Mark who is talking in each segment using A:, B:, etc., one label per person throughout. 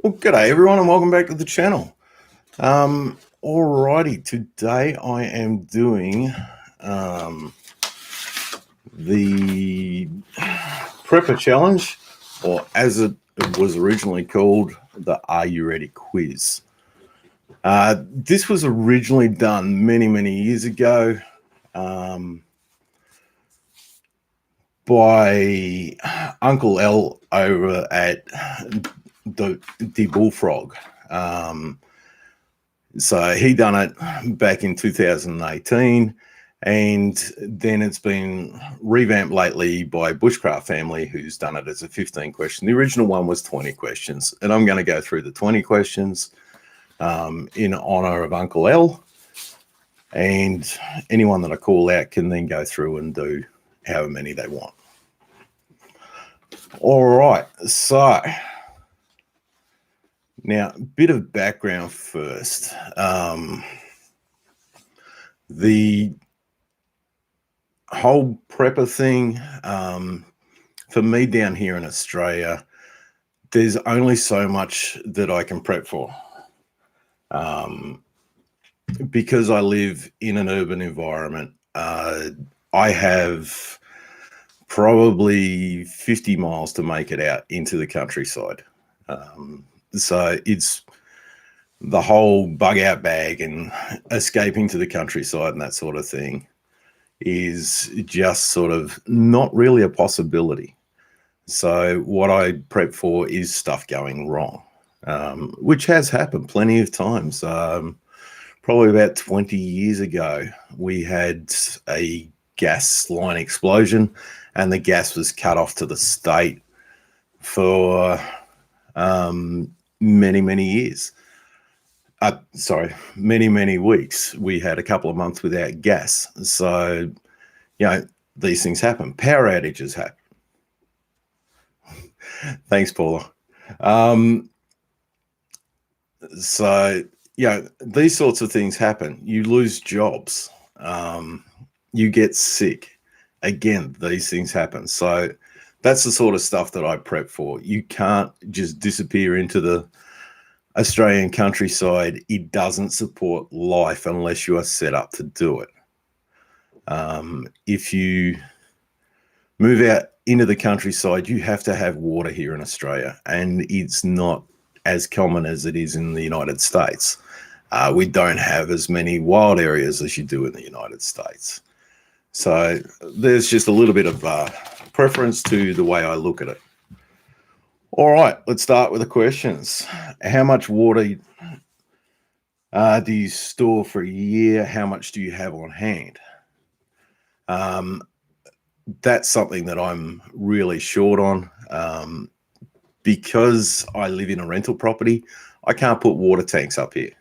A: Well, g'day everyone, and welcome back to the channel. Alrighty, today I am doing the Prepper Challenge, or as it was originally called, the Are You Ready quiz. This was originally done many years ago by Uncle L over at the Bullfrog. So he done it back in 2018, and then it's been revamped lately by Bushcraft Family, who's done it as a 15 question. The original one was 20 questions, and I'm going to go through the 20 questions in honor of Uncle L, and anyone that I call out can then go through and do however many they want. All right, so now, a bit of background first. The whole prepper thing, for me down here in Australia, there's only so much that I can prep for. Because I live in an urban environment, I have probably 50 miles to make it out into the countryside. So it's the whole bug out bag and escaping to the countryside and that sort of thing is just sort of not really a possibility. So what I prep for is stuff going wrong, which has happened plenty of times. Probably about 20 years ago, we had a gas line explosion and the gas was cut off to the state for many years. Many weeks. We had a couple of months without gas. So, these things happen. Power outages happen. Thanks, Paula. These sorts of things happen. You lose jobs. You get sick. Again, these things happen. So that's the sort of stuff that I prep for. You can't just disappear into the Australian countryside. It doesn't support life unless you are set up to do it. If you move out into the countryside, you have to have water here in Australia, and it's not as common as it is in the United States. We don't have as many wild areas as you do in the United States. So there's just a little bit of preference to the way I look at it. All right, let's start with the questions. How much water do you store for a year? How much do you have on hand? That's something that I'm really short on. Because I live in a rental property, I can't put water tanks up here.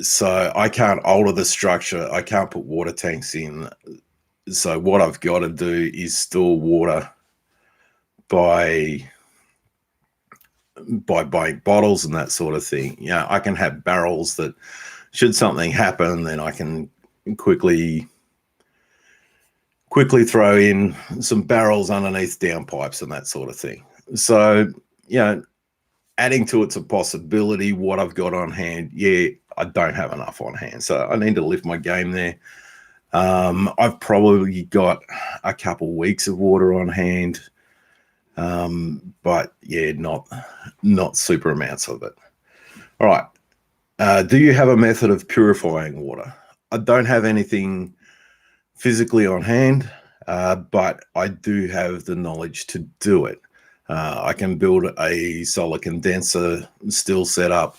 A: So I can't alter the structure. I can't put water tanks in. So what I've got to do is store water by buying bottles and that sort of thing. I can have barrels that, should something happen, then I can quickly throw in some barrels underneath downpipes and that sort of thing. So, adding to it's a possibility. What I've got on hand, I don't have enough on hand. So I need to lift my game there. I've probably got a couple weeks of water on hand. But not super amounts of it. All right. Do you have a method of purifying water? I don't have anything physically on hand, but I do have the knowledge to do it. I can build a solar condenser still setup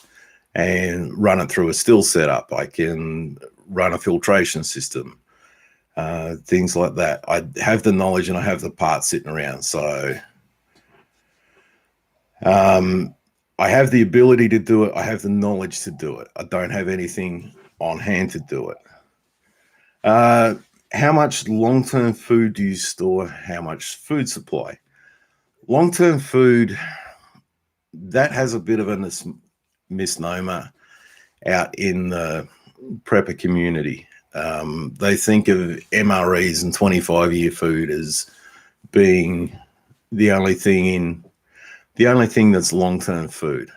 A: and run it through a still setup. I can run a filtration system, things like that. I have the knowledge and I have the parts sitting around. So I have the ability to do it. I have the knowledge to do it. I don't have anything on hand to do it. How much long-term food do you store? How much food supply? Long-term food, that has a bit of a misnomer out in the prepper community. They think of MREs and 25-year food as being the only thing in The only thing that's long-term food,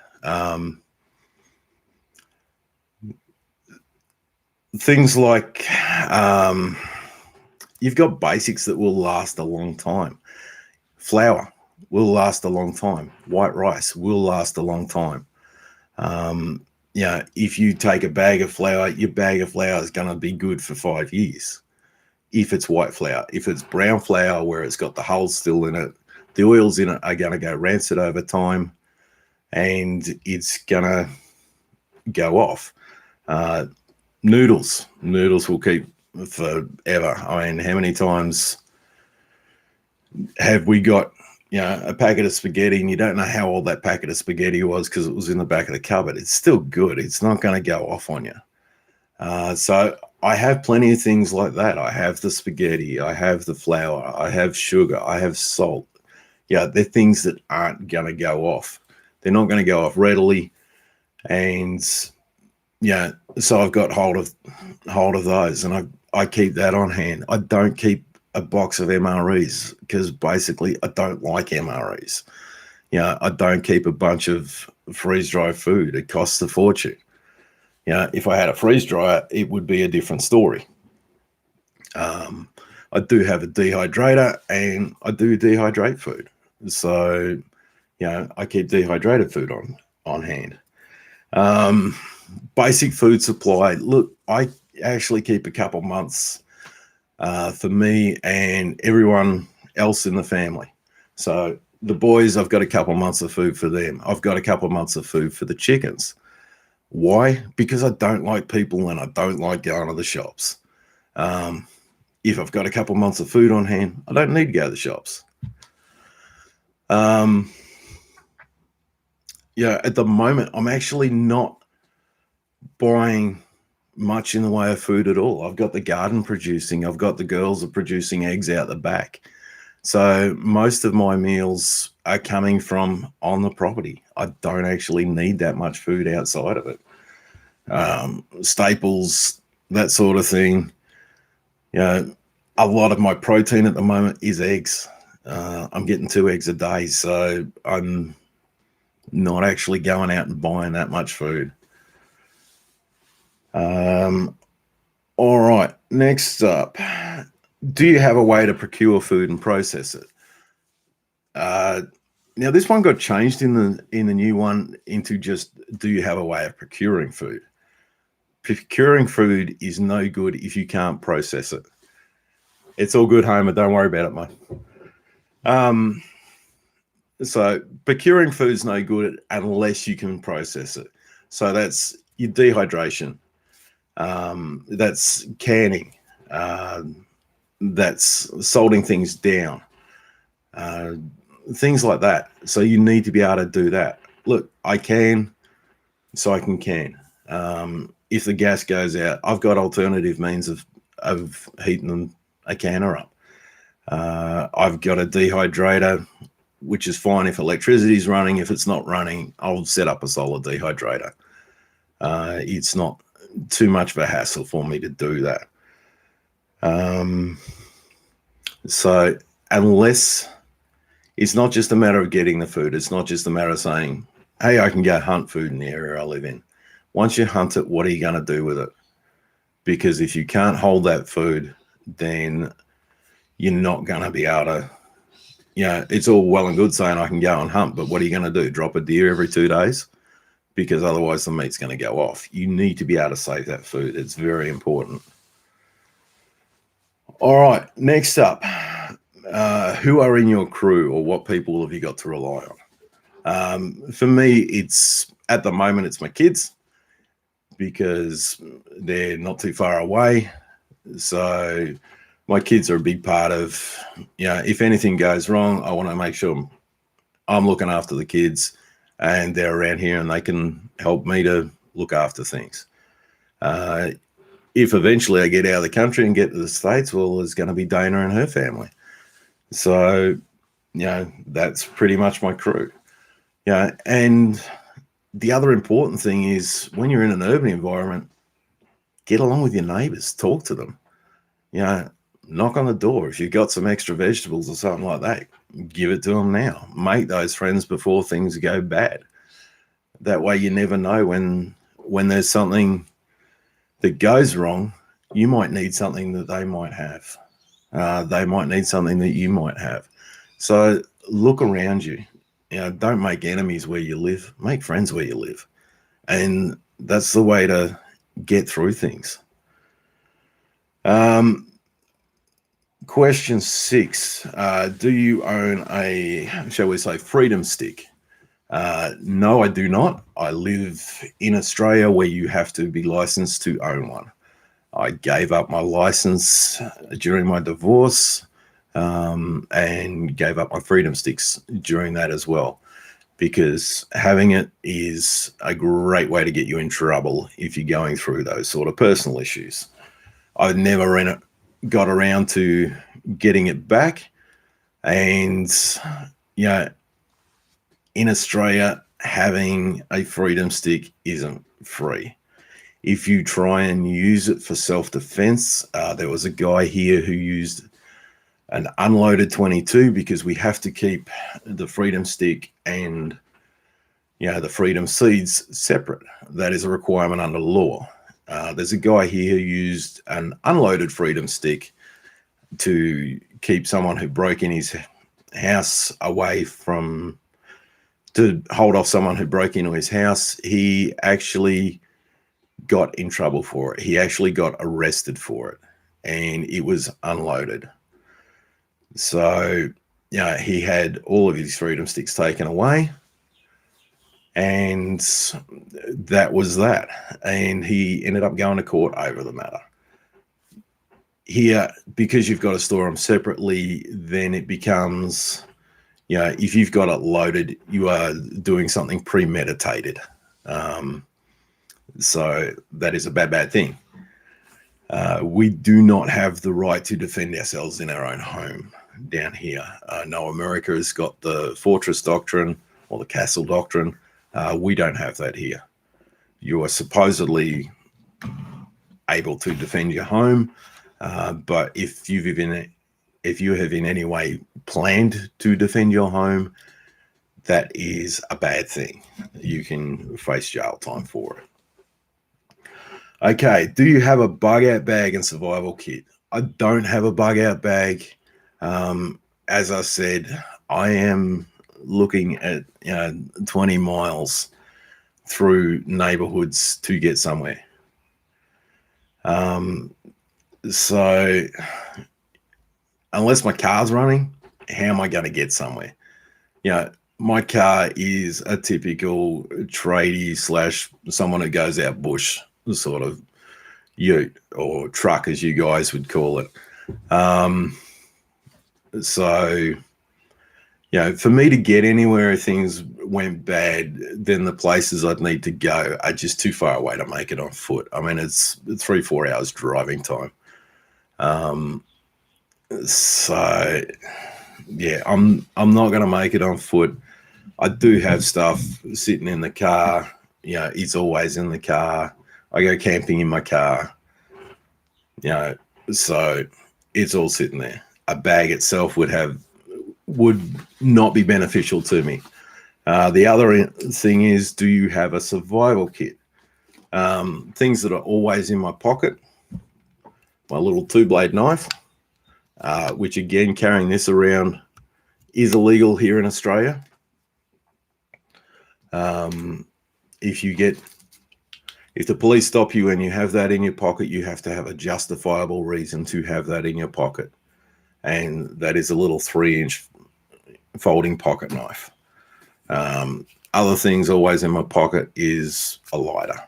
A: things like you've got basics that will last a long time. Flour will last a long time. White rice will last a long time. If you take a bag of flour, your bag of flour is going to be good for 5 years. If it's white flour, if it's brown flour where it's got the hulls still in it, the oils in it are going to go rancid over time, and it's going to go off. Noodles will keep forever. I mean, how many times have we got a packet of spaghetti and you don't know how old that packet of spaghetti was because it was in the back of the cupboard? It's still good. It's not going to go off on you. So I have plenty of things like that. I have the spaghetti, I have the flour, I have sugar, I have salt. They're things that aren't going to go off. They're not going to go off readily. And so I've got hold of those, and I keep that on hand. I don't keep a box of MREs because basically I don't like MREs. I don't keep a bunch of freeze-dried food. It costs a fortune. If I had a freeze dryer, it would be a different story. I do have a dehydrator, and I do dehydrate food. So, I keep dehydrated food on hand. Basic food supply. Look, I actually keep a couple months for me and everyone else in the family. So the boys, I've got a couple months of food for them. I've got a couple months of food for the chickens. Why? Because I don't like people and I don't like going to the shops. If I've got a couple months of food on hand, I don't need to go to the shops. At the moment, I'm actually not buying much in the way of food at all. I've got the garden producing. I've got the girls are producing eggs out the back. So most of my meals are coming from on the property. I don't actually need that much food outside of it. Staples, that sort of thing. A lot of my protein at the moment is eggs. I'm getting 2 eggs a day, so I'm not actually going out and buying that much food. All right, next up. Do you have a way to procure food and process it? Now, this one got changed in the new one into just, do you have a way of procuring food? Procuring food is no good if you can't process it. It's all good, Homer. Don't worry about it, mate. So procuring food is no good unless you can process it. So that's your dehydration. That's canning. That's salting things down. Things like that. So you need to be able to do that. Look, I can, so I can can. If the gas goes out, I've got alternative means of heating a canner up. I've got a dehydrator, which is fine if electricity's running. If it's not running, I'll set up a solar dehydrator. It's not too much of a hassle for me to do that. So unless it's not just a matter of getting the food, it's not just a matter of saying, hey, I can go hunt food in the area I live in. Once you hunt it, what are you going to do with it? Because if you can't hold that food, then you're not going to be able to, it's all well and good saying I can go and hunt, but what are you going to do? Drop a deer every 2 days? Because otherwise the meat's going to go off. You need to be able to save that food. It's very important. All right, next up, who are in your crew, or what people have you got to rely on? For me, at the moment, it's my kids, because they're not too far away. So my kids are a big part of, if anything goes wrong, I want to make sure I'm looking after the kids and they're around here and they can help me to look after things. If eventually I get out of the country and get to the States, well, there's going to be Dana and her family. So, that's pretty much my crew. And the other important thing is when you're in an urban environment, get along with your neighbors, talk to them, knock on the door. If you've got some extra vegetables or something like that, give it to them now. Make those friends before things go bad. That way you never know when there's something that goes wrong, you might need something that they might have. They might need something that you might have. So look around you. Don't make enemies where you live. Make friends where you live. And that's the way to get through things. Question 6. Do you own a, shall we say, freedom stick? No, I do not. I live in Australia where you have to be licensed to own one. I gave up my license during my divorce and gave up my freedom sticks during that as well, because having it is a great way to get you in trouble if you're going through those sort of personal issues. I've never got around to getting it back. And, in Australia, having a freedom stick isn't free. If you try and use it for self-defense, there was a guy here who used an unloaded 22 because we have to keep the freedom stick and the freedom seeds separate. That is a requirement under law. There's a guy here who used an unloaded freedom stick to keep someone who broke in his house away from, to hold off someone who broke into his house. He actually got in trouble for it. He actually got arrested for it, and it was unloaded. So, he had all of his freedom sticks taken away, and that was that. And he ended up going to court over the matter. Here, because you've got to store them separately, then it becomes, if you've got it loaded, you are doing something premeditated. So that is a bad thing. We do not have the right to defend ourselves in our own home down here. No, America has got the fortress doctrine or the castle doctrine. We don't have that here. You are supposedly able to defend your home, but if you have in any way planned to defend your home, that is a bad thing. You can face jail time for it. Okay, do you have a bug out bag and survival kit? I don't have a bug out bag. As I said, I am looking at 20 miles through neighborhoods to get somewhere. So unless my car's running, how am I going to get somewhere? My car is a typical tradie / someone who goes out bush sort of ute or truck, as you guys would call it. So, for me to get anywhere if things went bad, then the places I'd need to go are just too far away to make it on foot. I mean, it's 3-4 hours driving time. So yeah, I'm not going to make it on foot. I do have stuff sitting in the car. It's always in the car. I go camping in my car. So it's all sitting there. A bag itself would not be beneficial to me. The other thing is, do you have a survival kit? Things that are always in my pocket. My little 2-blade knife, which again, carrying this around is illegal here in Australia. If the police stop you and you have that in your pocket, you have to have a justifiable reason to have that in your pocket. And that is a little 3-inch folding pocket knife. Other things always in my pocket is a lighter.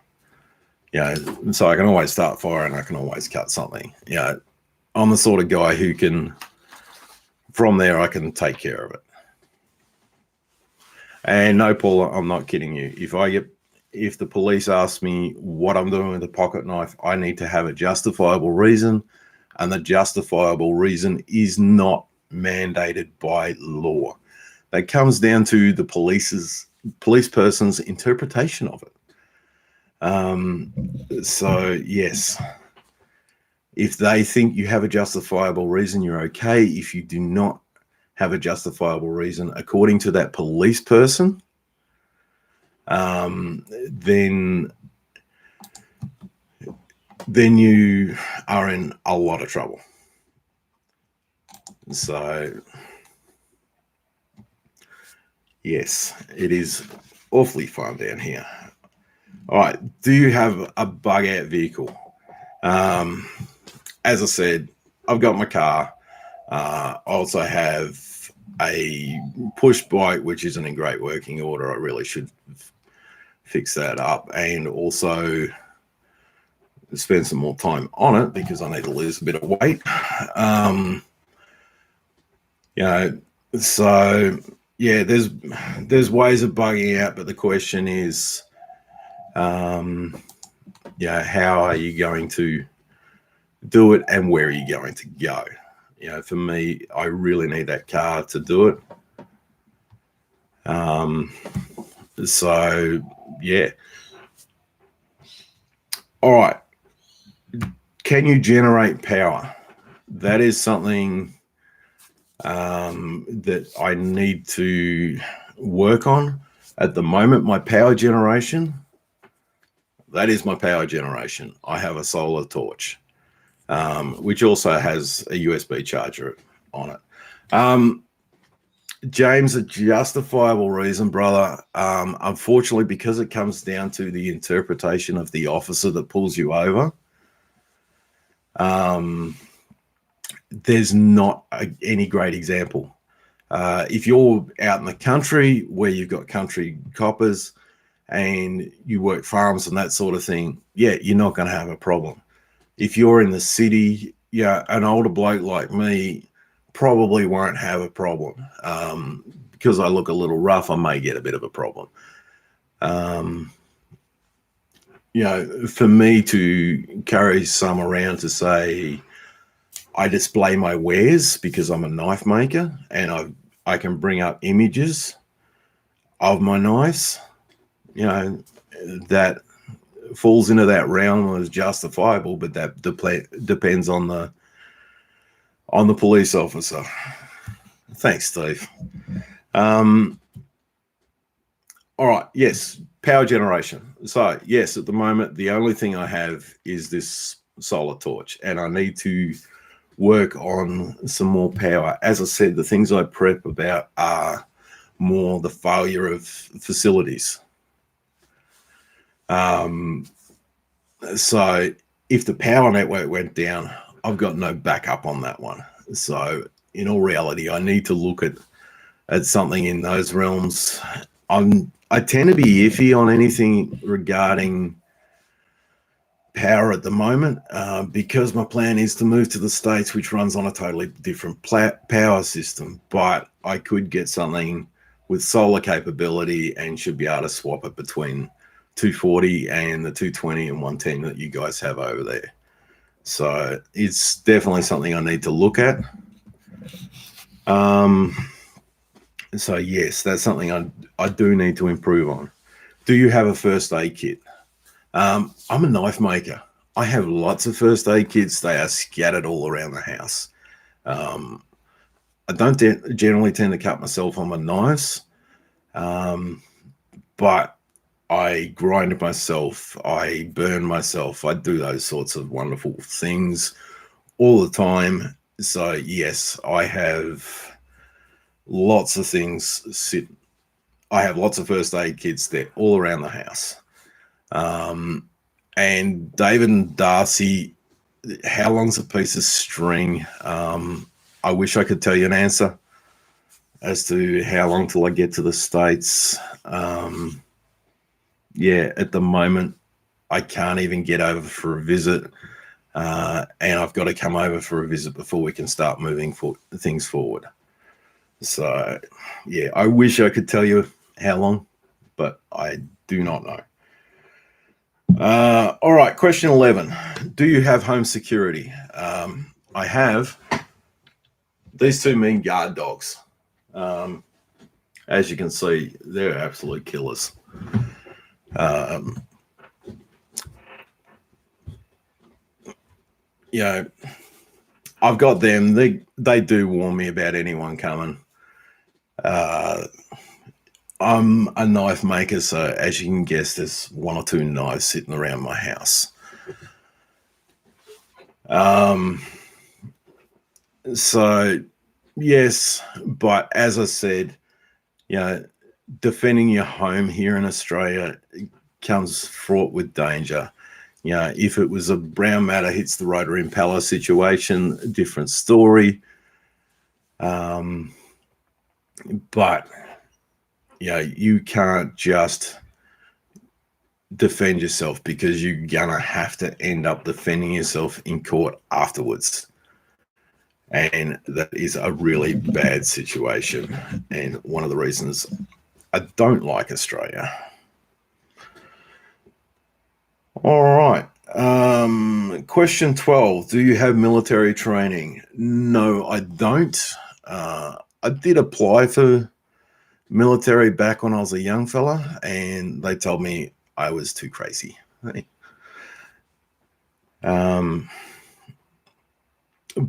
A: So I can always start fire and I can always cut something. I'm the sort of guy who can, from there, I can take care of it. And no, Paul, I'm not kidding you. If the police ask me what I'm doing with a pocket knife, I need to have a justifiable reason, and the justifiable reason is not mandated by law. That comes down to the police person's interpretation of it. So yes, if they think you have a justifiable reason, you're okay. If you do not have a justifiable reason according to that police person, then you are in a lot of trouble. So, yes, it is awfully fun down here. All right, do you have a bug-out vehicle? As I said, I've got my car. I also have a push bike, which isn't in great working order. I really should fix that up, and also spend some more time on it because I need to lose a bit of weight. So yeah, there's ways of bugging out, but the question is, how are you going to do it, and where are you going to go? For me, I really need that car to do it. So yeah. All right. Can you generate power? That is something that I need to work on. At the moment, my power generation, that is my power generation. I have a solar torch, which also has a USB charger on it. James, a justifiable reason, brother. Unfortunately, because it comes down to the interpretation of the officer that pulls you over, there's not any great example. If you're out in the country where you've got country coppers and you work farms and that sort of thing, yeah, you're not going to have a problem. If you're in the city, an older bloke like me probably won't have a problem. Because I look a little rough, I may get a bit of a problem. For me to carry some around to say I display my wares because I'm a knife maker and I can bring up images of my knives, that falls into that realm as justifiable, but that depends on the police officer. Thanks, Steve. All right. Yes. Power generation. So yes, at the moment, the only thing I have is this solar torch, and I need to work on some more power. As I said, the things I prep about are more the failure of facilities. So if the power network went down, I've got no backup on that one. So in all reality, I need to look at something in those realms. I tend to be iffy on anything regarding power at the moment, because my plan is to move to the States, which runs on a totally different power system. But I could get something with solar capability and should be able to swap it between 240 and the 220 and 110 that you guys have over there. So it's definitely something I need to look at. So yes, that's something I do need to improve on. Do you have a first aid kit? I'm a knife maker. I have lots of first aid kits. They are scattered all around the house. I don't generally tend to cut myself on my knives, but I grind myself. I burn myself. I do those sorts of wonderful things all the time. So yes, I have lots of things I have lots of first aid kits there all around the house. And David and Darcy, how long's a piece of string? I wish I could tell you an answer as to how long till I get to the States. At the moment, I can't even get over for a visit. And I've got to come over for a visit before we can start moving things forward. So, yeah, I wish I could tell you how long, but I do not know. All right, question 11. Do you have home security? I have. These two mean guard dogs. As you can see, they're absolute killers. I've got them. They do warn me about anyone coming. Uh, I'm a knife maker, so as you can guess, there's one or two knives sitting around my house. So, yes, but as I said, defending your home here in Australia comes fraught with danger. If it was a brown matter hits the rotor impeller situation, a different story. But you can't just defend yourself, because you're gonna have to end up defending yourself in court afterwards. And that is a really bad situation. And one of the reasons I don't like Australia. All right. Question 12. Do you have military training? No, I don't. I did apply for military back when I was a young fella, and they told me I was too crazy.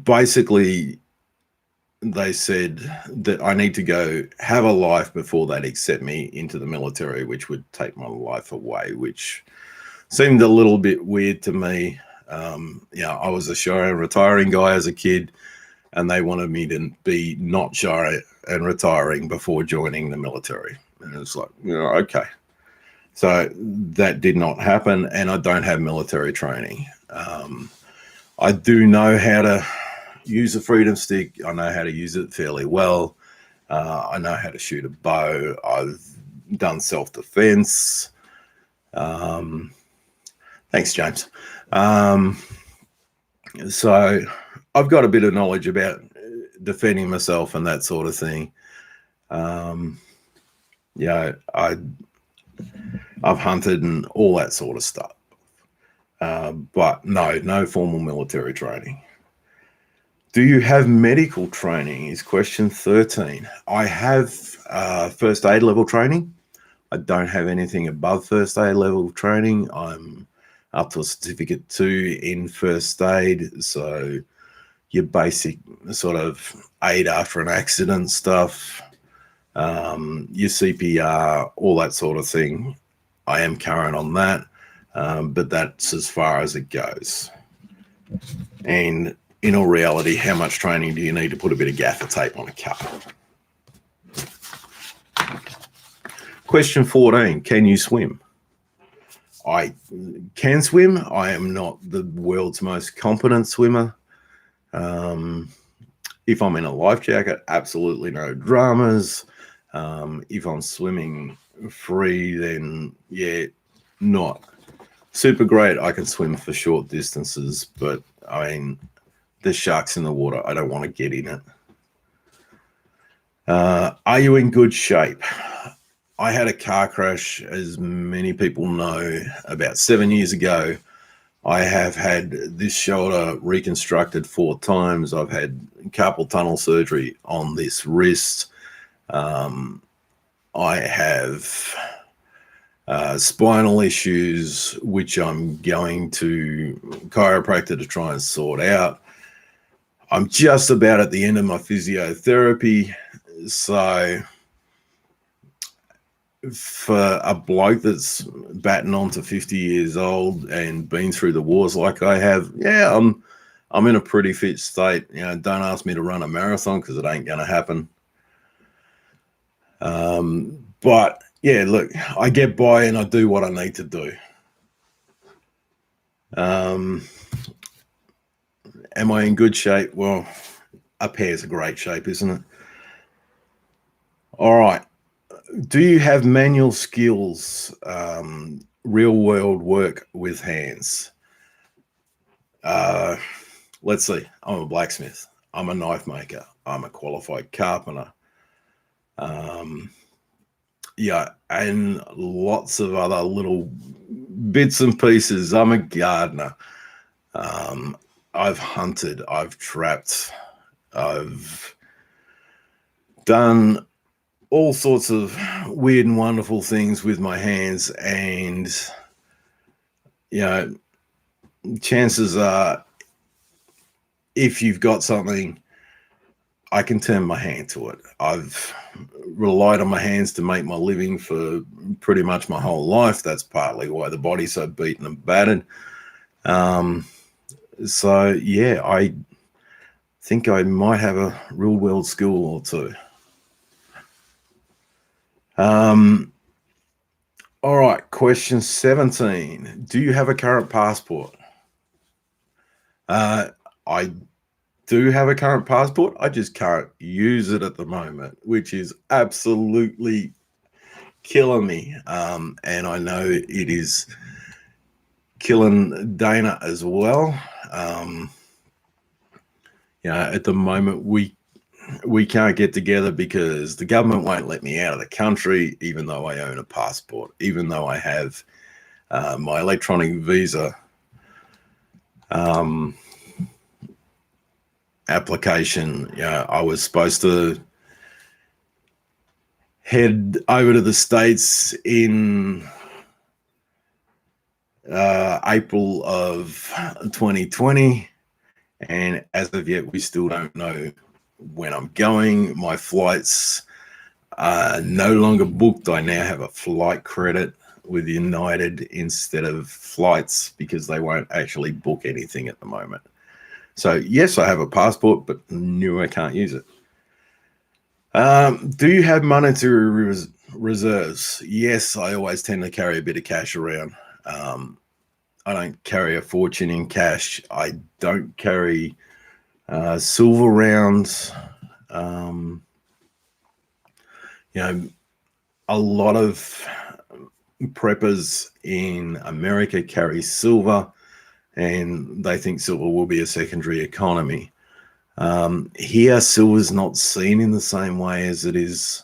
A: Basically, they said that I need to go have a life before they'd accept me into the military, which would take my life away, which seemed a little bit weird to me. I was a shy and retiring guy as a kid, and they wanted me to be not shy and retiring before joining the military. And it's like, okay. So that did not happen, and I don't have military training. I do know how to use a freedom stick. I know how to use it fairly well. I know how to shoot a bow. I've done self-defense. Thanks, James. So I've got a bit of knowledge about defending myself and that sort of thing. I've hunted and all that sort of stuff. But no formal military training. Do you have medical training is question 13. I have first aid level training. I don't have anything above first aid level training. I'm up to a certificate 2 in first aid. So your basic sort of aid after an accident stuff, your CPR, all that sort of thing. I am current on that, but that's as far as it goes. And in all reality, how much training do you need to put a bit of gaffer tape on a car? Question 14, can you swim? I can swim. I am not the world's most competent swimmer. If I'm in a life jacket, absolutely no dramas. If I'm swimming free, then not super great. I can swim for short distances, but I mean, there's sharks in the water. I don't want to get in it. Are you in good shape? I had a car crash, as many people know, about 7 years ago. I have had this shoulder reconstructed 4 times. I've had carpal tunnel surgery on this wrist. I have spinal issues, which I'm going to chiropractor to try and sort out. I'm just about at the end of my physiotherapy. So for a bloke that's batting on to 50 years old and been through the wars like I have, I'm in a pretty fit state. Don't ask me to run a marathon, because it ain't going to happen. But yeah, look, I get by and I do what I need to do. Am I in good shape? Well, a pair's a great shape, isn't it? All right. Do you have manual skills, real world work with hands? Let's see. I'm a blacksmith. I'm a knife maker. I'm a qualified carpenter. And lots of other little bits and pieces. I'm a gardener. I've hunted. I've trapped. I've done all sorts of weird and wonderful things with my hands, and chances are, if you've got something, I can turn my hand to it. I've relied on my hands to make my living for pretty much my whole life. That's partly why the body's so beaten and battered. So yeah, I think I might have a real world skill or two. All right, question 17. Do you have a current passport? I do have a current passport. I just can't use it at the moment, which is absolutely killing me. And I know it is killing Dana as well. At the moment we can't get together because the government won't let me out of the country, even though I own a passport, even though I have my electronic visa application. I was supposed to head over to the States in April of 2020, and as of yet we still don't know when I'm going. My flights are no longer booked. I now have a flight credit with United instead of flights because they won't actually book anything at the moment. So yes, I have a passport, but no, I can't use it. Do you have monetary reserves? Yes, I always tend to carry a bit of cash around. I don't carry a fortune in cash. I don't carry silver rounds. A lot of preppers in America carry silver, and they think silver will be a secondary economy. Here, silver is not seen in the same way as it is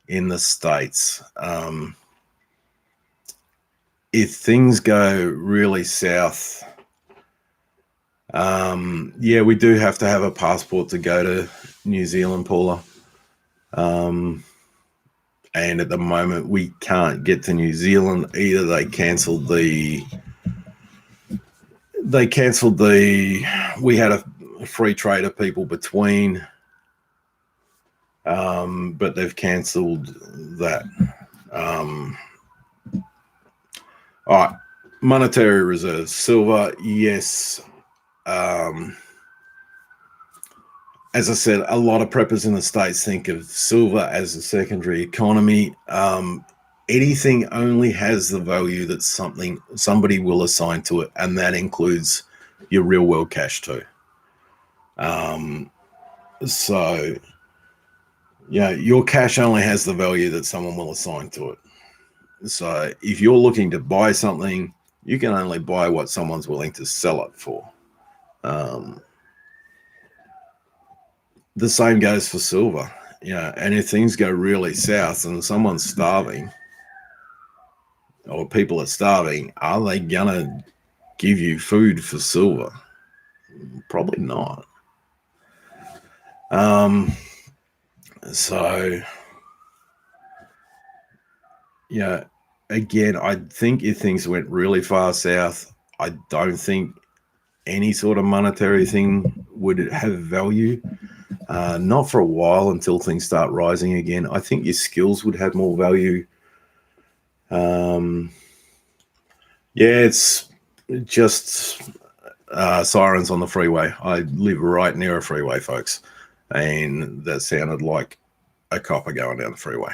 A: in the States. If things go really south, we do have to have a passport to go to New Zealand, Paula. And at the moment, we can't get to New Zealand. Either they cancelled the. We had a free trade of people between, but they've cancelled that. All right, monetary reserves, silver, yes. As I said, a lot of preppers in the States think of silver as a secondary economy. Anything only has the value that somebody will assign to it, and that includes your real world cash too. Your cash only has the value that someone will assign to it. So if you're looking to buy something, you can only buy what someone's willing to sell it for. The same goes for silver. And if things go really south and someone's starving or people are starving, are they gonna give you food for silver? Probably not. Again, I think if things went really far south, I don't think any sort of monetary thing would have value. Not for a while until things start rising again. I think your skills would have more value. It's just sirens on the freeway. I live right near a freeway, folks, and that sounded like a copper going down the freeway.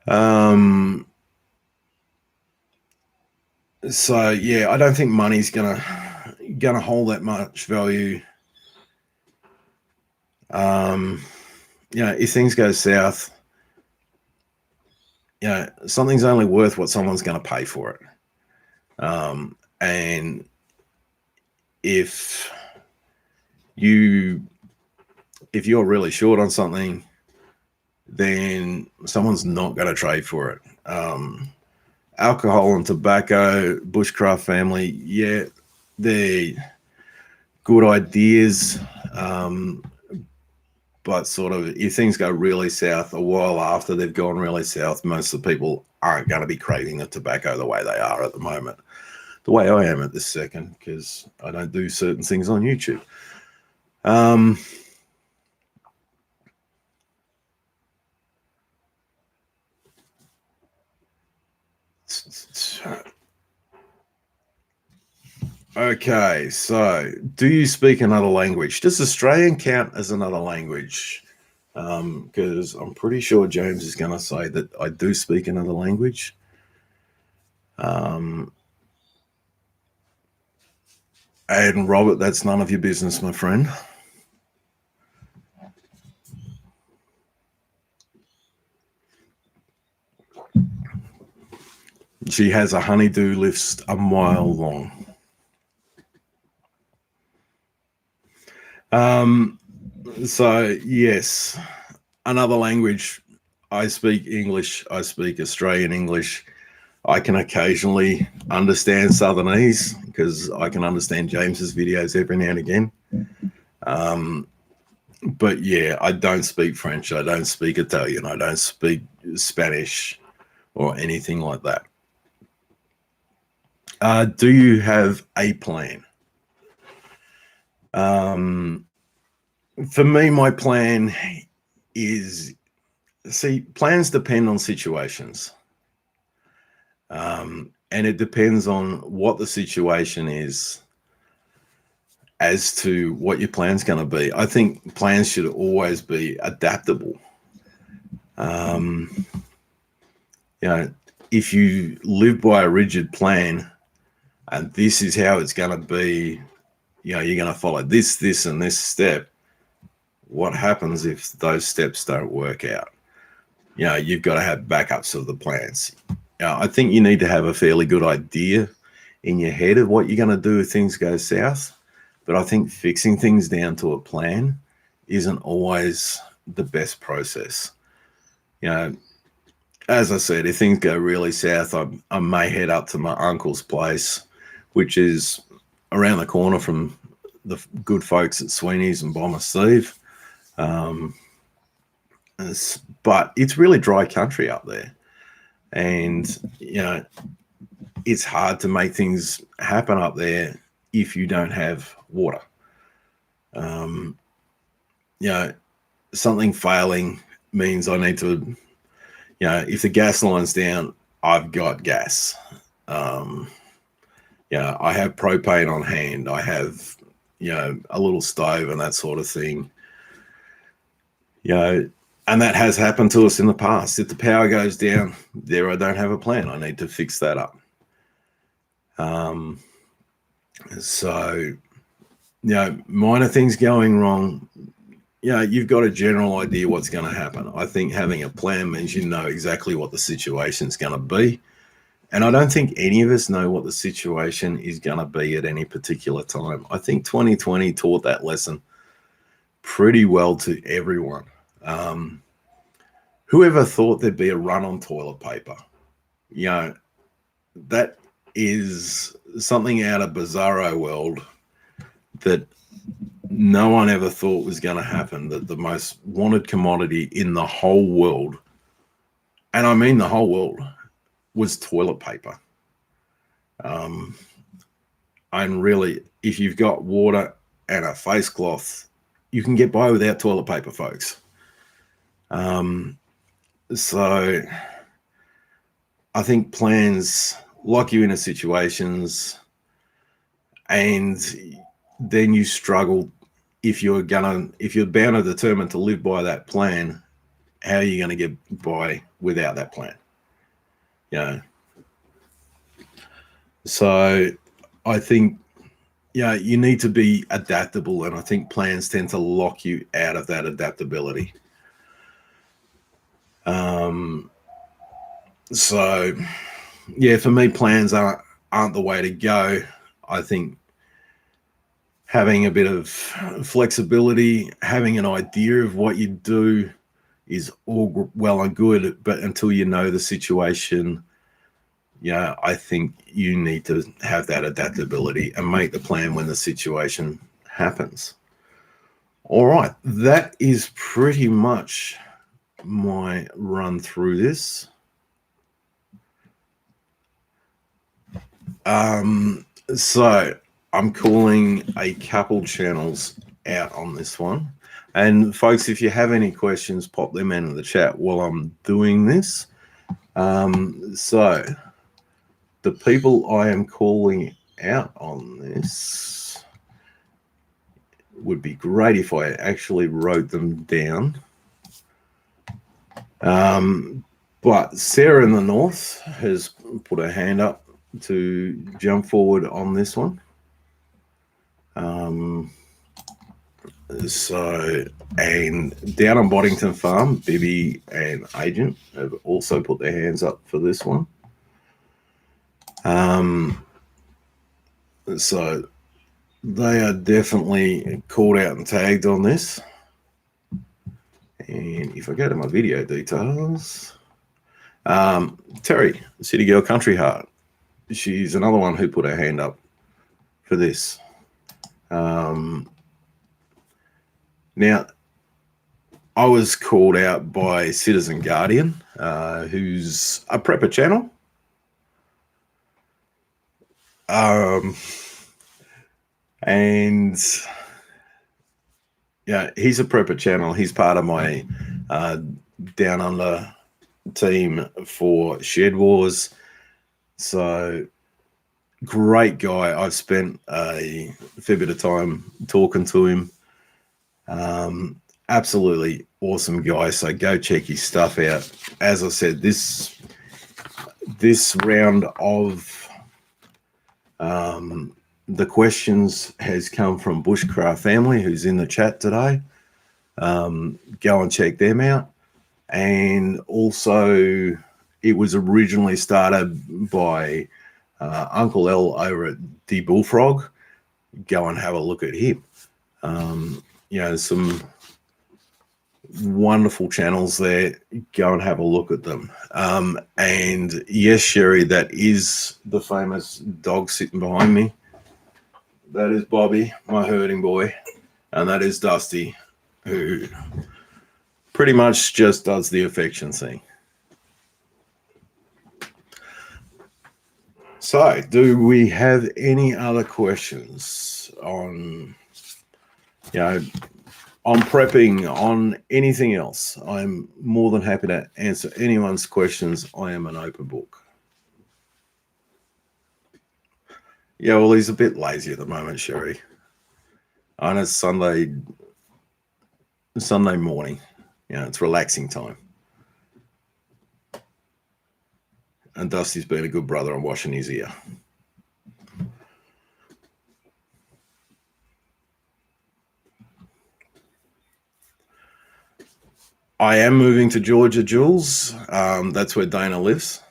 A: I don't think money's gonna hold that much value. If things go south, something's only worth what someone's going to pay for it. And if you're really short on something, then someone's not going to trade for it. Alcohol and tobacco, bushcraft family, they're good ideas. But sort of if things go really south, a while after they've gone really south, most of the people aren't going to be craving the tobacco the way they are at the moment. The way I am at this second, because I don't do certain things on YouTube. Um, okay, so do you speak another language? Does Australian count as another language? Because I'm pretty sure James is going to say that I do speak another language. And Robert, that's none of your business, my friend. She has a honeydew list a mile long. So yes, another language. I speak English. I speak Australian English. I can occasionally understand Southernese because I can understand James's videos every now and again. But yeah, I don't speak French. I don't speak Italian. I don't speak Spanish or anything like that. Do you have a plan? For me, my plan is plans depend on situations. And it depends on what the situation is as to what your plan's going to be. I think plans should always be adaptable. If you live by a rigid plan and this is how it's going to be, you're going to follow this, and this step. What happens if those steps don't work out? You've got to have backups of the plans. I think you need to have a fairly good idea in your head of what you're going to do if things go south. But I think fixing things down to a plan isn't always the best process. As I said, if things go really south, I may head up to my uncle's place, which is around the corner from the good folks at Sweeney's and Bomber Steve. But it's really dry country up there. And, it's hard to make things happen up there if you don't have water. Something failing means I need to, if the gas line's down, I've got gas. I have propane on hand. I have, a little stove and that sort of thing. And that has happened to us in the past. If the power goes down, I don't have a plan. I need to fix that up. So, minor things going wrong, you've got a general idea what's going to happen. I think having a plan means you know exactly what the situation's going to be. And I don't think any of us know what the situation is going to be at any particular time. I think 2020 taught that lesson pretty well to everyone. Whoever thought there'd be a run on toilet paper? That is something out of bizarro world that no one ever thought was going to happen, that the most wanted commodity in the whole world, and I mean the whole world, was toilet paper. And really, if you've got water and a face cloth, you can get by without toilet paper, folks. So I think plans lock you into situations, and then you struggle if you're bound and determined to live by that plan. How are you going to get by without that plan? So I think you need to be adaptable, and I think plans tend to lock you out of that adaptability. So for me, plans aren't the way to go. I think having a bit of flexibility, having an idea of what you do is all well and good, but until you know the situation, I think you need to have that adaptability and make the plan when the situation happens. All right, that is pretty much my run through this. So I'm calling a couple channels out on this one. And folks, if you have any questions, pop them into the chat while I'm doing this. So the people I am calling out on this, would be great if I actually wrote them down. But Sarah in the North has put her hand up to jump forward on this one. So, and down on Boddington Farm, Bibby and Agent have also put their hands up for this one. So they are definitely called out and tagged on this. And if I go to my video details, Terry, City Girl Country Heart, she's another one who put her hand up for this. Now, I was called out by Citizen Guardian, who's a prepper channel. And yeah, he's a prepper channel. He's part of my Down Under team for Shed Wars. So great guy. I've spent a fair bit of time talking to him. Absolutely awesome guy. So go check his stuff out. As I said, this round of the questions has come from Bushcraft Family, who's in the chat today. Go and check them out. And also, it was originally started by Uncle L over at The Bullfrog. Go and have a look at him. Some wonderful channels there. Go and have a look at them. And yes, Sherry, that is the famous dog sitting behind me. That is Bobby, my herding boy. And that is Dusty, who pretty much just does the affection thing. So, do we have any other questions on, on prepping, on anything else? I'm more than happy to answer anyone's questions. I am an open book. Yeah, well, he's a bit lazy at the moment, Sherry. And it's Sunday morning. It's relaxing time. And Dusty's been a good brother and washing his ear. I am moving to Georgia, Jules. That's where Dana lives.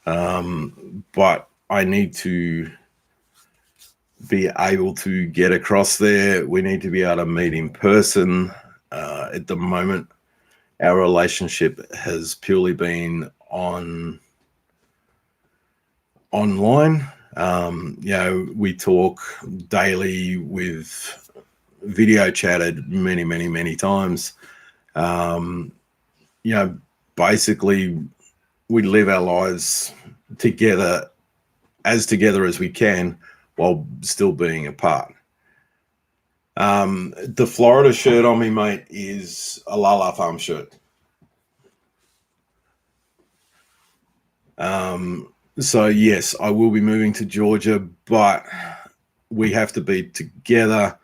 A: But I need to be able to get across there. We need to be able to meet in person. At the moment, our relationship has purely been online. We talk daily, with video chatted many, many, many times. Basically we live our lives together as we can while still being apart. The Florida shirt on me, mate, is a Lala Farm shirt. So yes, I will be moving to Georgia, but we have to be together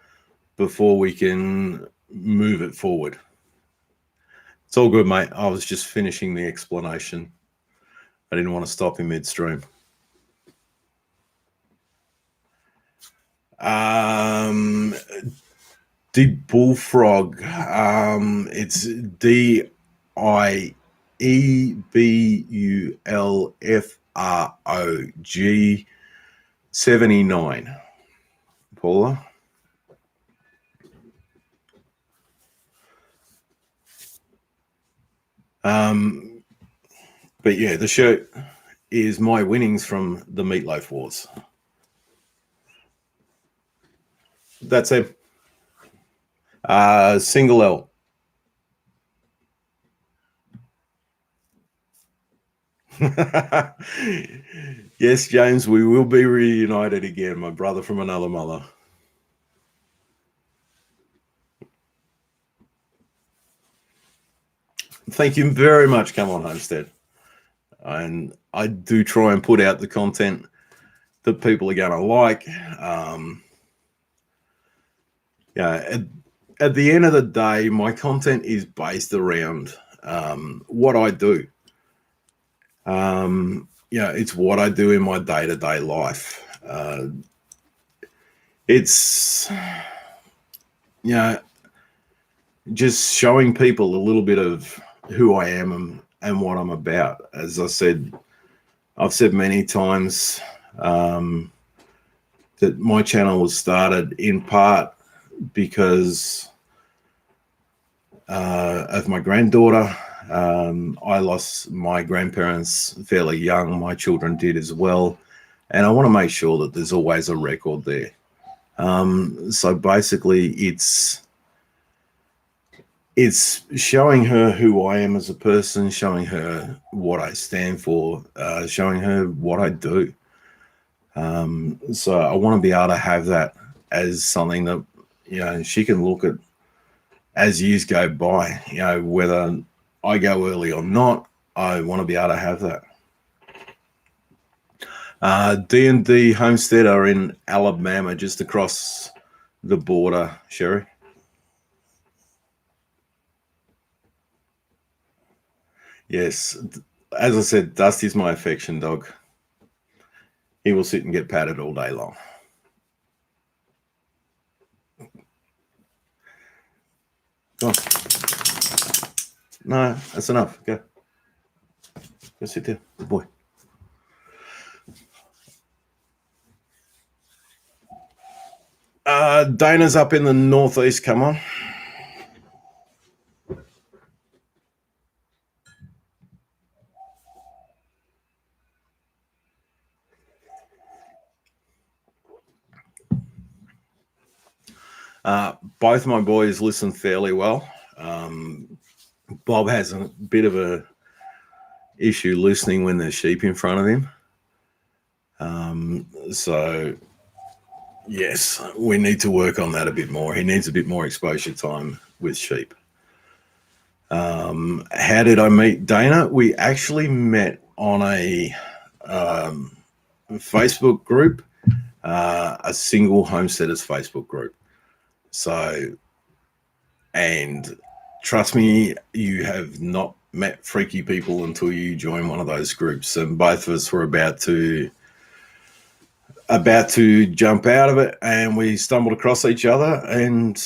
A: before we can move it forward. It's all good, mate. I was just finishing the explanation. I didn't want to stop in midstream. The Bullfrog. It's DIEBULFROG 79. Paula. But yeah, the shirt is my winnings from the Meatloaf Wars. That's it. Single L. Yes, James, we will be reunited again, my brother from another mother. Thank you very much. Come on, Homestead. And I do try and put out the content that people are going to like. At the end of the day, my content is based around what I do. It's what I do in my day-to-day life. It's just showing people a little bit of who I am and what I'm about. As I've said many times that my channel was started in part because of my granddaughter. I lost my grandparents fairly young. My children did as well. And I want to make sure that there's always a record there. So basically it's showing her who I am as a person, showing her what I stand for, showing her what I do. So I want to be able to have that as something that, she can look at as years go by, whether I go early or not, I want to be able to have that. D&D Homestead are in Alabama, just across the border, Sherry. Yes, as I said, Dusty's my affection dog. He will sit and get patted all day long. Go on. No, that's enough. Go sit there. Good boy. Dana's up in the northeast. Come on. Both my boys listen fairly well. Bob has a bit of a issue listening when there's sheep in front of him. So yes, we need to work on that a bit more. He needs a bit more exposure time with sheep. How did I meet Dana? We actually met on a Facebook group, a single homesteaders Facebook group. So, and trust me, you have not met freaky people until you join one of those groups. And both of us were about to jump out of it, and we stumbled across each other, and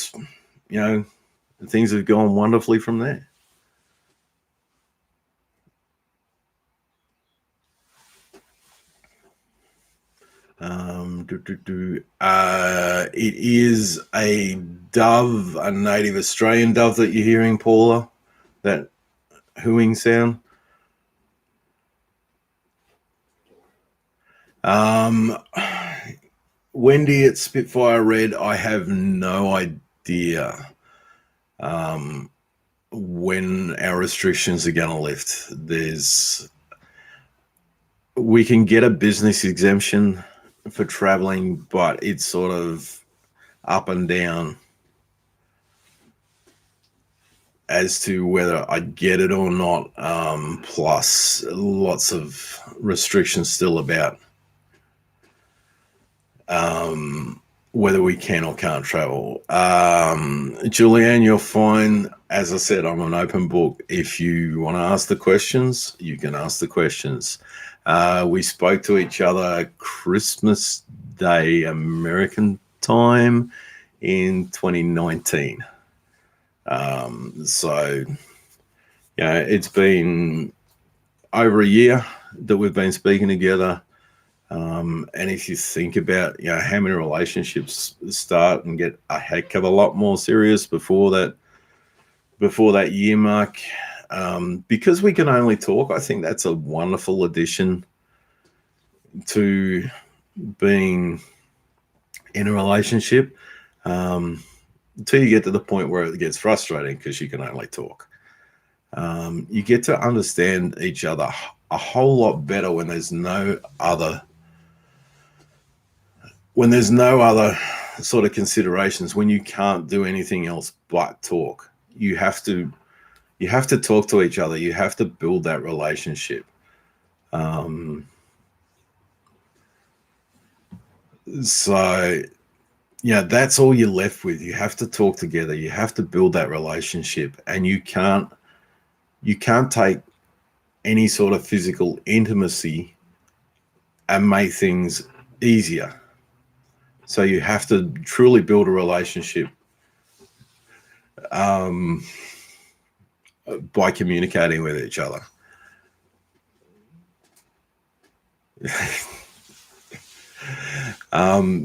A: things have gone wonderfully from there. It is a dove, a native Australian dove that you're hearing, Paula, that hooing sound. Wendy at Spitfire Red, I have no idea when our restrictions are going to lift. We can get a business exemption for traveling, but it's sort of up and down as to whether I get it or not. Plus lots of restrictions still about whether we can or can't travel. Julianne, you're fine. As I said, I'm an open book. If you want to ask the questions, you can ask the questions. We spoke to each other Christmas Day American time in 2019. So, it's been over a year that we've been speaking together. And if you think about, how many relationships start and get a heck of a lot more serious before that year mark, because we can only talk, I think that's a wonderful addition to being in a relationship, until you get to the point where it gets frustrating because you can only talk. You get to understand each other a whole lot better when there's no other sort of considerations, when you can't do anything else but talk. You have to You have to talk to each other. You have to build that relationship. So yeah, that's all you're left with. You have to talk together. You have to build that relationship, and you can't take any sort of physical intimacy and make things easier. So you have to truly build a relationship by communicating with each other.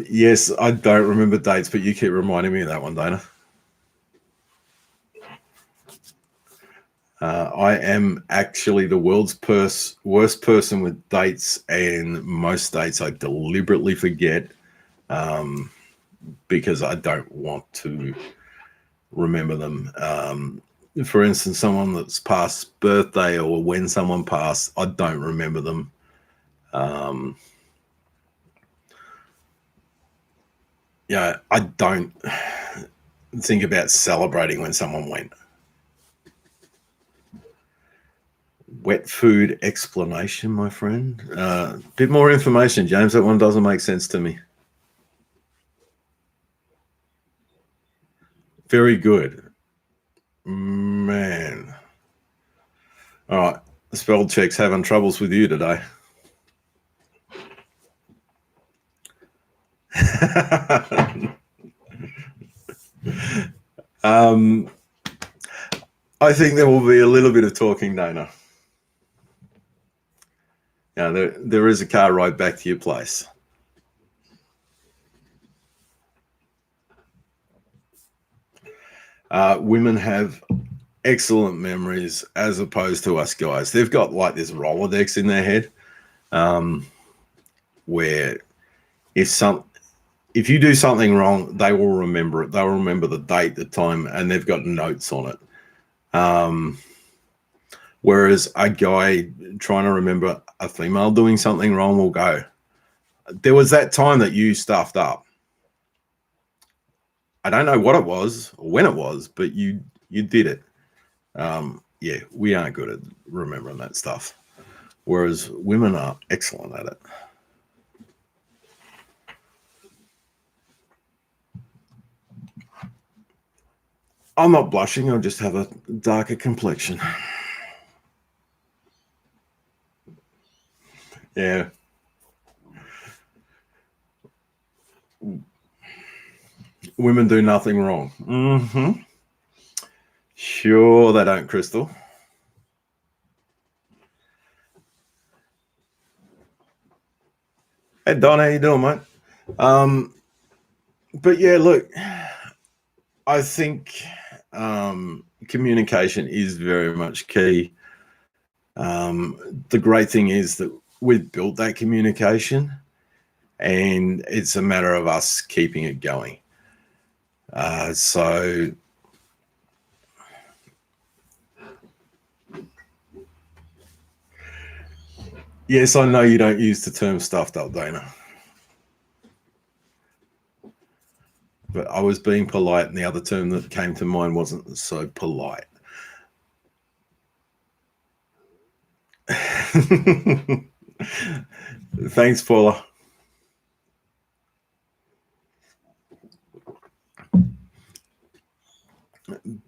A: Yes, I don't remember dates, but you keep reminding me of that one, Dana. I am actually the world's worst person with dates, and most dates I deliberately forget because I don't want to remember them. For instance, someone that's past birthday or when someone passed, I don't remember them. Yeah, I don't think about celebrating when someone went. Wet food explanation, my friend. Bit more information, James. That one doesn't make sense to me. Very good. Man. All right. Spell check's having troubles with you today. I think there will be a little bit of talking, Dana. Yeah, there is a car ride back to your place. Women have excellent memories as opposed to us guys. They've got like this Rolodex in their head, where if you do something wrong, they will remember it. They'll remember the date, the time, and they've got notes on it. Whereas a guy trying to remember a female doing something wrong will go, there was that time that you stuffed up. I don't know what it was or when it was, but you did it. Yeah, we aren't good at remembering that stuff. Whereas women are excellent at it. I'm not blushing. I just have a darker complexion. Yeah. Women do nothing wrong. Mm-hmm. Sure they don't, Crystal. Hey, Don, how you doing, mate? But yeah, look, I think communication is very much key. The great thing is that we've built that communication, and it's a matter of us keeping it going. So yes, I know you don't use the term stuffed up, Dana. But I was being polite, and the other term that came to mind wasn't so polite. Thanks, Paula.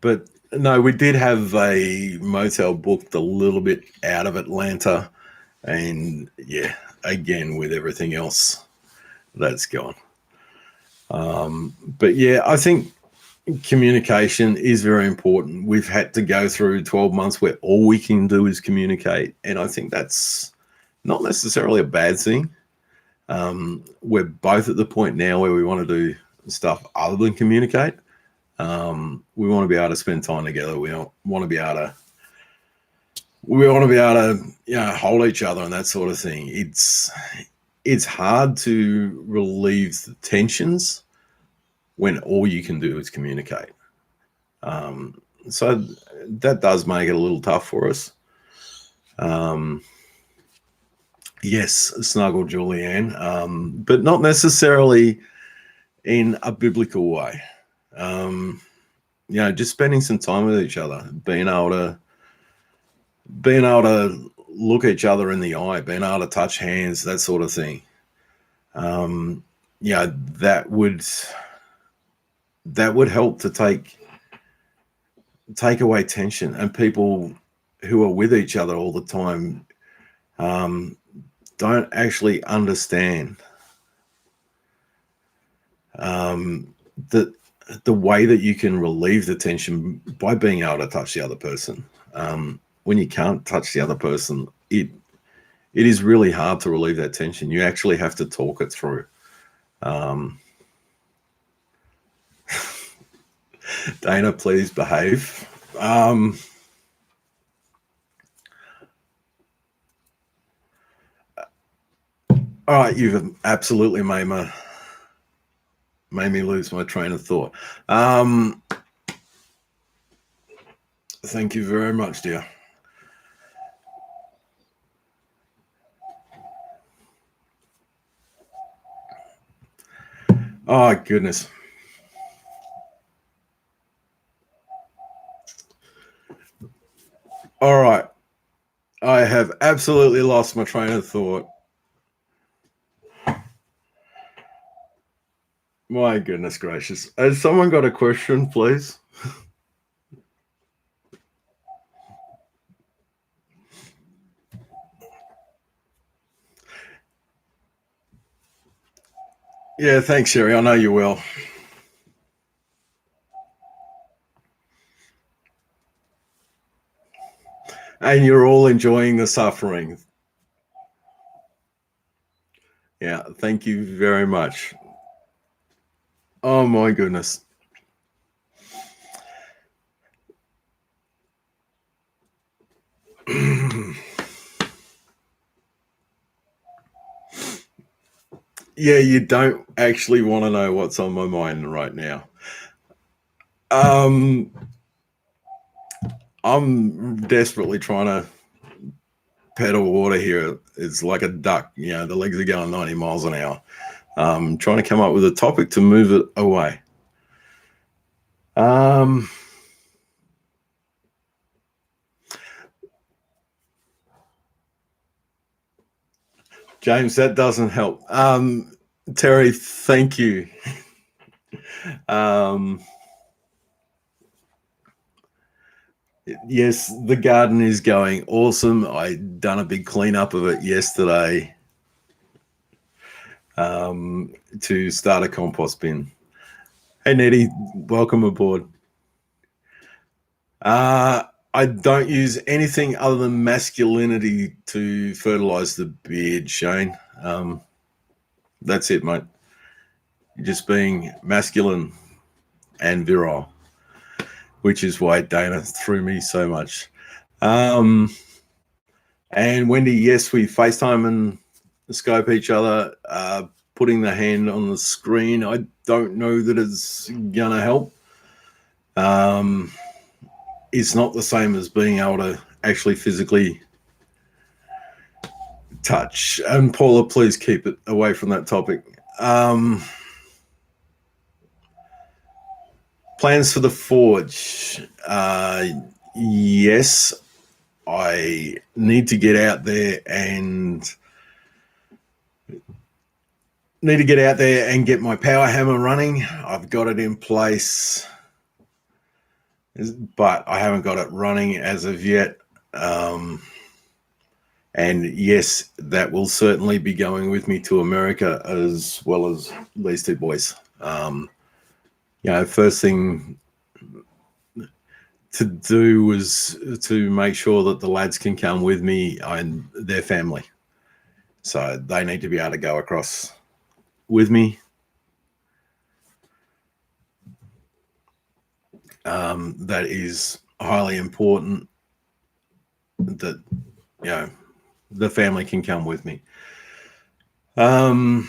A: But no, we did have a motel booked a little bit out of Atlanta. And yeah, again, with everything else that's gone. But yeah, I think communication is very important. We've had to go through 12 months where all we can do is communicate. And I think that's not necessarily a bad thing. We're both at the point now where we want to do stuff other than communicate. We want to be able to spend time together. We want to be able to hold each other and that sort of thing. It's hard to relieve the tensions when all you can do is communicate. So that does make it a little tough for us. Yes, snuggle Julianne, but not necessarily in a biblical way. just spending some time with each other, being able to look each other in the eye, being able to touch hands, that sort of thing. That would help to take away tension, and people who are with each other all the time don't actually understand that the way that you can relieve the tension by being able to touch the other person. When you can't touch the other person, it is really hard to relieve that tension. You actually have to talk it through. Dana, please behave. All right, you've absolutely made me lose my train of thought. Thank you very much, dear. Oh, goodness. All right. I have absolutely lost my train of thought. My goodness gracious. Has someone got a question, please? Yeah, thanks, Sherry. I know you will. And you're all enjoying the suffering. Yeah, thank you very much. Oh, my goodness. Yeah, you don't actually want to know what's on my mind right now. I'm desperately trying to pedal water here. It's like a duck, the legs are going 90 miles an hour. Trying to come up with a topic to move it away. James, that doesn't help. Terry, thank you. Yes, the garden is going awesome. I done a big cleanup of it yesterday to start a compost bin. Hey, Nettie, welcome aboard. I don't use anything other than masculinity to fertilize the beard, Shane. That's it, mate. You're just being masculine and virile, which is why Dana threw me so much. And Wendy, yes, we FaceTime and scope each other. Putting the hand on the screen, I don't know that it's going to help. It's not the same as being able to actually physically touch. And Paula, please keep it away from that topic. Plans for the forge. Yes, I need to get out there and get my power hammer running. I've got it in place, but I haven't got it running as of yet. And yes, that will certainly be going with me to America, as well as these two boys. First thing to do was to make sure that the lads can come with me and their family. So they need to be able to go across with me. That is highly important that, the family can come with me. But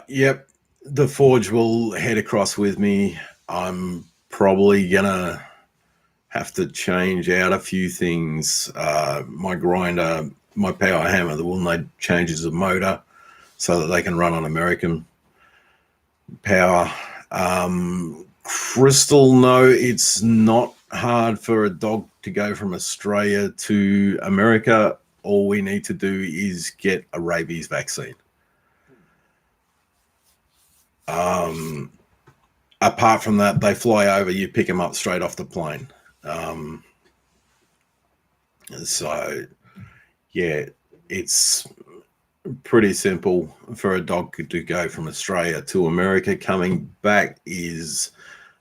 A: yep, the forge will head across with me. I'm probably gonna have to change out a few things. My grinder, my power hammer, there will need changes of motor so that they can run on American power. Crystal, no, it's not hard for a dog to go from Australia to America. All we need to do is get a rabies vaccine. Apart from that, they fly over, you pick them up straight off the plane. So, yeah, it's pretty simple for a dog to go from Australia to America. Coming back is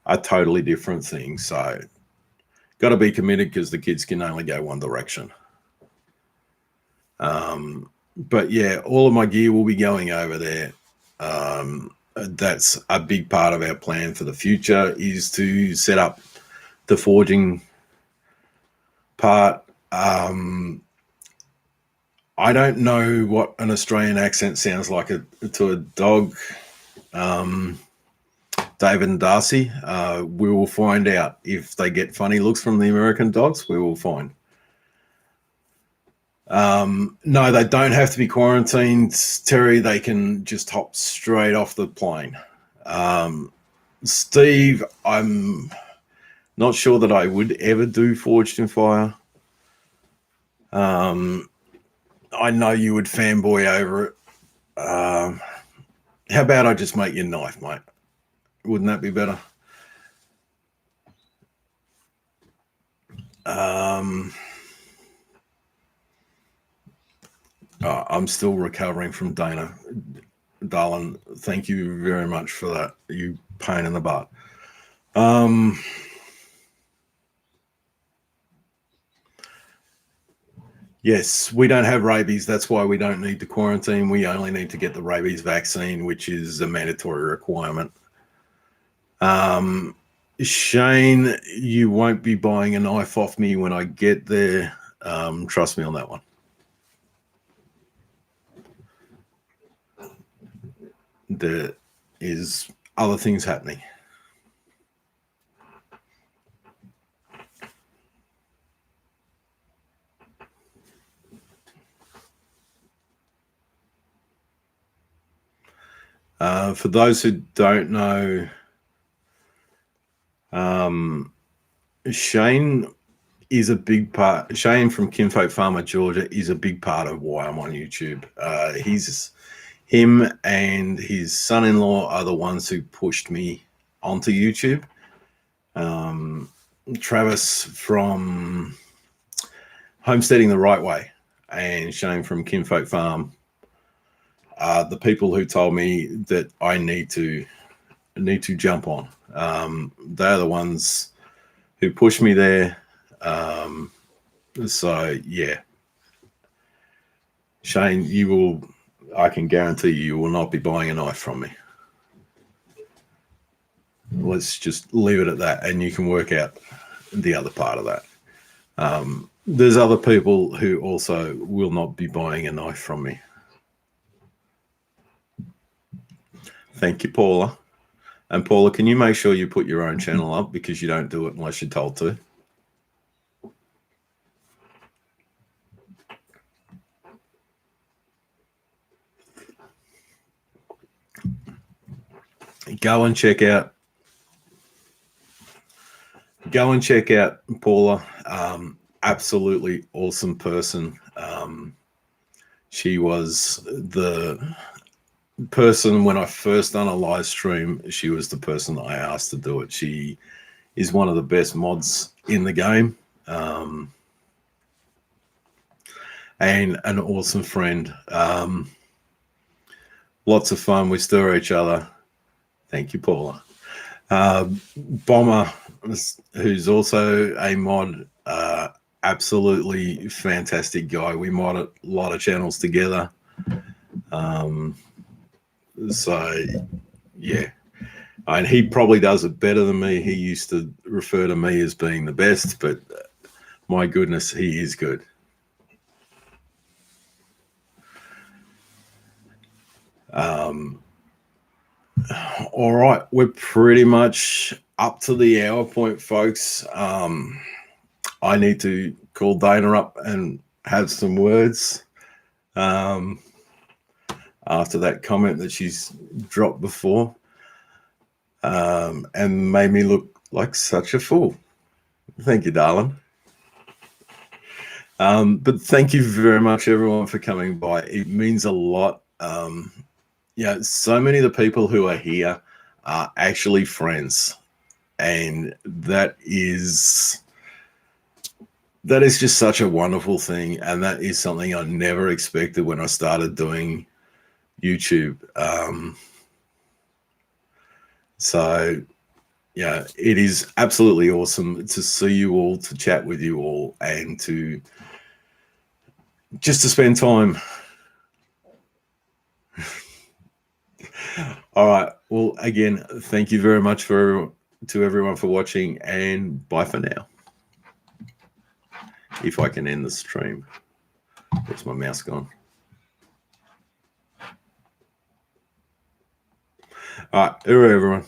A: a totally different thing. So, got to be committed because the kids can only go one direction. But yeah, all of my gear will be going over there. That's a big part of our plan for the future, is to set up the forging part. I don't know what an Australian accent sounds like to a dog. David and Darcy, we will find out. If they get funny looks from the American dogs, we will find. No, they don't have to be quarantined, Terry. They can just hop straight off the plane. Steve, I'm not sure that I would ever do Forged in Fire. I know you would fanboy over it. How about I just make your knife, mate? Wouldn't that be better? I'm still recovering from Dana. Darling, thank you very much for that. You pain in the butt. Yes, we don't have rabies. That's why we don't need to quarantine. We only need to get the rabies vaccine, which is a mandatory requirement. Shane, you won't be buying a knife off me when I get there. Trust me on that one. There is other things happening. For those who don't know, Shane is a big part. Shane from Kinfolk Farmer, Georgia, is a big part of why I'm on YouTube. Him and his son-in-law are the ones who pushed me onto YouTube. Travis from Homesteading the Right Way and Shane from Kinfolk Farm are the people who told me that I need to jump on. They're the ones who pushed me there. So yeah, Shane, I can guarantee you will not be buying a knife from me. Let's just leave it at that, and you can work out the other part of that. There's other people who also will not be buying a knife from me. Thank you, Paula. And Paula, can you make sure you put your own channel up, because you don't do it unless you're told to? Go and check out Paula. Absolutely awesome person. She was the person when I first done a live stream. She was the person that I asked to do it. She is one of the best mods in the game, and an awesome friend. Lots of fun. We stir each other. Thank you, Paula. Bomber, who's also a mod, absolutely fantastic guy. We mod a lot of channels together. So yeah, and he probably does it better than me. He used to refer to me as being the best, but my goodness, he is good. All right, we're pretty much up to the hour point, folks. I need to call Dana up and have some words after that comment that she's dropped before. and made me look like such a fool. Thank you, darling. But thank you very much, everyone, for coming by. It means a lot. Yeah, so many of the people who are here are actually friends, and that is just such a wonderful thing, and that is something I never expected when I started doing YouTube. So yeah, it is absolutely awesome to see you all, to chat with you all, and to just to spend time. All right. Well, again, thank you very much to everyone for watching, and bye for now. If I can end the stream. Where's my mouse gone? All right. All right, everyone.